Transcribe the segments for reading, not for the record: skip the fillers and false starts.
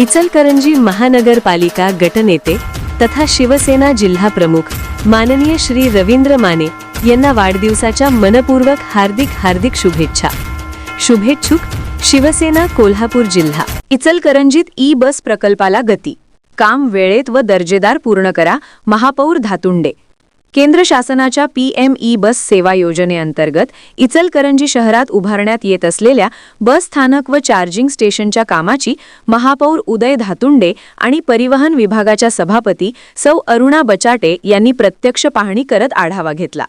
इचलकरंजी महानगरपालिका गटनेते तथा शिवसेना जिल्हा प्रमुख माननीय श्री रवींद्र माने यांना वाढदिवसाच्या मनपूर्वक हार्दिक शुभेच्छा। शुभेच्छुक शिवसेना कोल्हापूर जिल्हा। इचलकरंजीत ई-बस प्रकल्पाला गती, काम वेळेत व दर्जेदार पूर्ण करा, महापौर धातुंडे। केंद्र शासनाच्या PM ई-बस सेवा योजनेअंतर्गत इचलकरंजी शहरात उभारण्यात येत असलेल्या बस स्थानक व चार्जिंग स्टेशनच्या कामाची महापौर उदय धातुंडे आणि परिवहन विभागाच्या सभापती सौ अरुणा बचाटे यांनी प्रत्यक्ष पाहणी करत आढावा घेतला।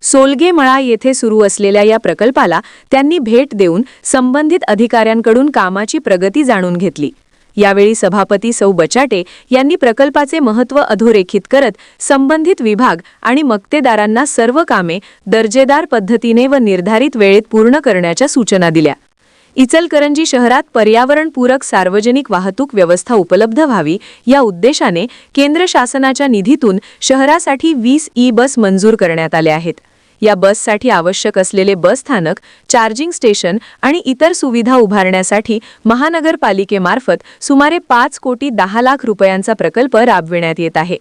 सोलगे मळा येथे सुरू असलेल्या या प्रकल्पाला त्यांनी भेट देऊन संबंधित अधिकाऱ्यांकडून कामाची प्रगती जाणून घेतली। यावेळी सभापती सौ बचाटे यांनी प्रकल्पाचे महत्त्व अधोरेखित करत संबंधित विभाग आणि मक्तेदारांना सर्व कामे दर्जेदार पद्धतीने व निर्धारित वेळेत पूर्ण करण्याच्या सूचना दिल्या। इचलकरंजी शहरात पर्यावरणपूरक सार्वजनिक वाहतूक व्यवस्था उपलब्ध व्हावी या उद्देशाने केंद्र शासनाच्या निधीतून शहरासाठी 20 ई-बस मंजूर करण्यात आले आहेत। या बससाठी आवश्यक असलेले बस स्थानक, चार्जिंग स्टेशन आणि इतर सुविधा उभारण्यासाठी महानगरपालिकेमार्फत सुमारे 5 कोटी 10 लाख रुपयांचा प्रकल्प राबविण्यात येत आहे।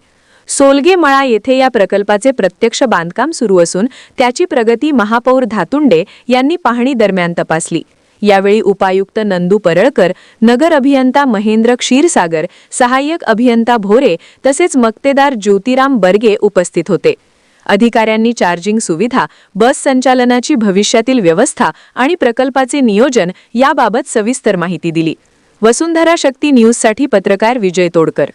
सोलगे मळा येथे या प्रकल्पाचे प्रत्यक्ष बांधकाम सुरू असून त्याची प्रगती महापौर धातुंडे यांनी पाहणी दरम्यान तपासली। यावेळी उपायुक्त नंदू परळकर, नगर अभियंता महेंद्र क्षीरसागर, सहाय्यक अभियंता भोरे तसेच मक्तेदार ज्योतिराम बर्गे उपस्थित होते। अधिकाऱ्यांनी चार्जिंग सुविधा, बस संचालनाची भविष्यातील व्यवस्था आणि प्रकल्पाचे नियोजन याबाबत सविस्तर माहिती दिली। वसुंधरा शक्ती न्यूजसाठी पत्रकार विजय तोडकर।